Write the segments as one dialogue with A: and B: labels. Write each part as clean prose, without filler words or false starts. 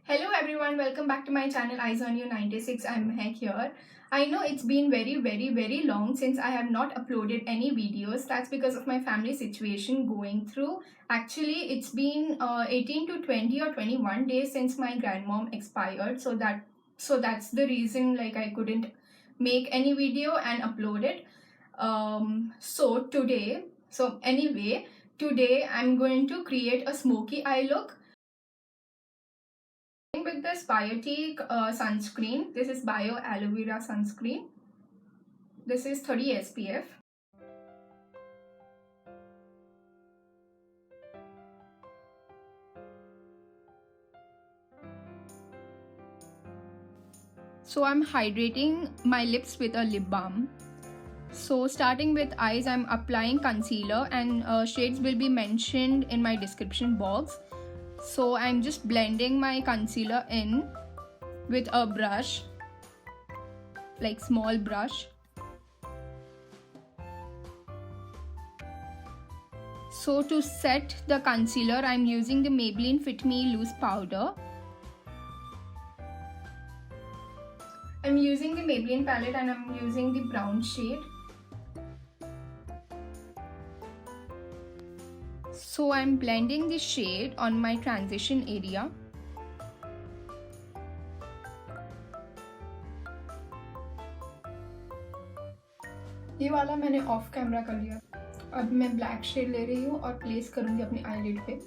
A: Hello everyone, welcome back to my channel Eyes on You 96. I'm Mehak here. I know it's been very long since I have not uploaded any videos. That's because of my family situation going through. Actually, it's been 18 to 20 or 21 days since my grandmom expired. So that's the reason like I couldn't make any video and upload it. Today I'm going to create a smoky eye look with this Biotique sunscreen. This is Bio Aloe Vera sunscreen. This is 30 SPF. So I'm hydrating my lips with a lip balm. So starting with eyes, I'm applying concealer and shades will be mentioned in my description box. So I'm just blending my concealer in with a brush, like small brush. So to set the concealer, I'm using the Maybelline Fit Me Loose Powder. I'm using the Maybelline palette and I'm using the brown shade. So I'm blending the shade on my transition area. ये वाला मैंने of camera कर लिया. अब मैं black shade ले रही हूँ और प्लेस करूँगी अपनी eyelid पे.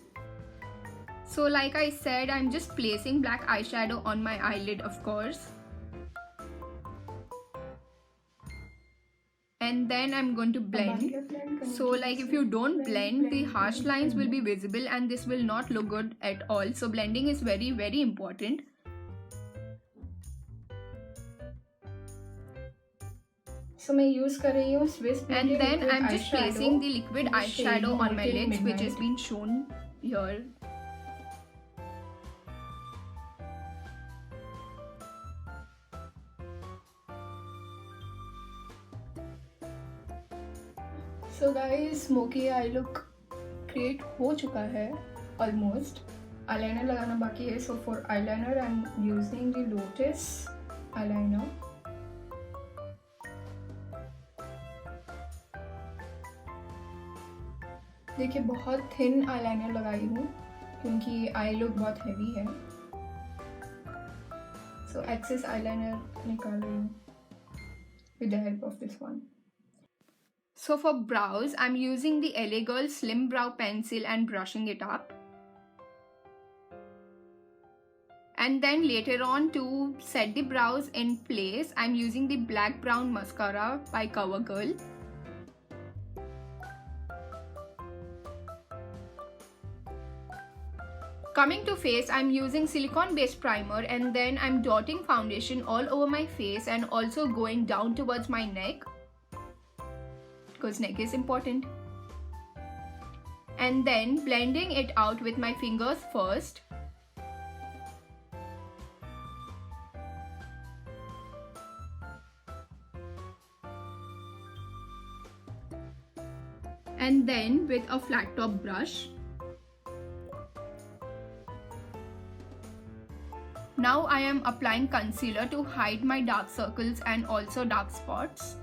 A: So like I said, I'm just placing black eyeshadow on my eyelid, of course. And then I'm going to blend. So like if you don't blend, the harsh lines will be visible and this will not look good at all. So blending is very important. So मैं use कर रही हूँ Swiss Beauty. And then I'm just placing the liquid eyeshadow on my lids, which has been shown here. So guys, smoky eye look create हो चुका है almost. Eyeliner लगाना बाकी है. So for eyeliner, I'm using the Lotus eyeliner. देखिए बहुत thin eyeliner लगाई हूँ क्योंकि आई लुक बहुत हेवी है. So excess eyeliner निकाल रही हूँ with the help of this one. So for brows, I'm using the LA Girl Slim Brow Pencil and brushing it up. And then later on, to set the brows in place, I'm using the Black Brown Mascara by CoverGirl. Coming to face, I'm using silicone based primer and then I'm dotting foundation all over my face and also going down towards my neck, because neck is important. And then blending it out with my fingers first. And then with a flat top brush. Now I am applying concealer to hide my dark circles and also dark spots.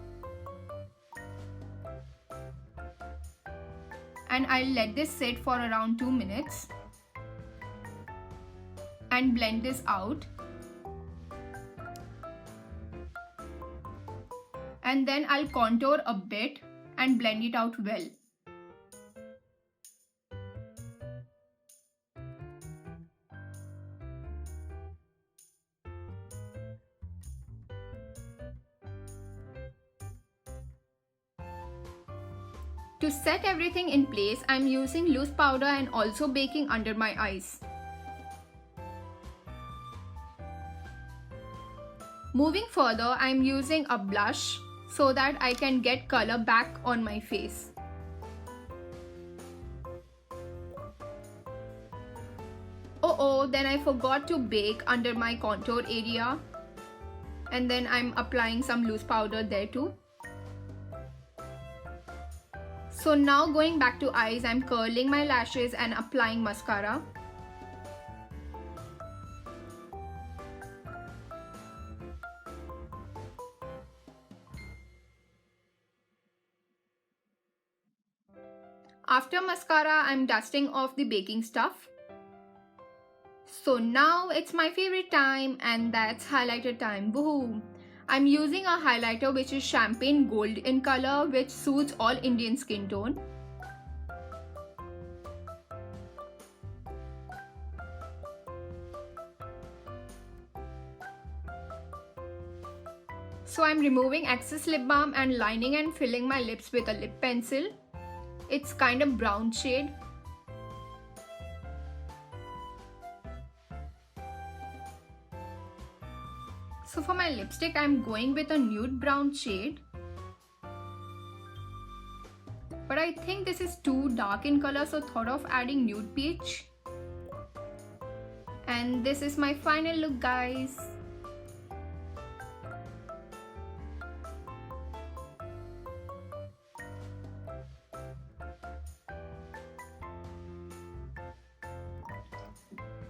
A: And I'll let this sit for around 2 minutes and blend this out. And then I'll contour a bit and blend it out well. To set everything in place, I'm using loose powder and also baking under my eyes. Moving further, I'm using a blush so that I can get color back on my face. Then I forgot to bake under my contour area. And then I'm applying some loose powder there too. So now going back to eyes, I'm curling my lashes and applying mascara. after mascara, I'm dusting off the baking stuff. So now it's my favorite time, and that's highlighter time. Woohoo! I'm using a highlighter which is champagne gold in color, which suits all Indian skin tone. So I'm removing excess lip balm and lining and filling my lips with a lip pencil. It's kind of brown shade. So for my lipstick, I'm going with a nude brown shade. But I think this is too dark in color, so thought of adding nude peach. And this is my final look, guys.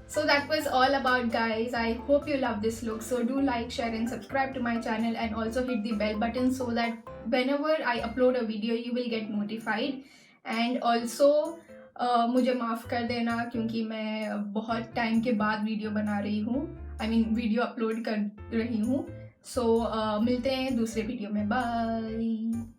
A: So that was all about, guys. I hope you love this look. So do like, share and subscribe to my channel, and also hit the bell button so that whenever I upload a video you will get notified. And also मुझे माफ़ कर देना क्योंकि मैं बहुत time के बाद video बना रही हूँ, वीडियो अपलोड कर रही हूँ. सो मिलते हैं दूसरे वीडियो में. बाय.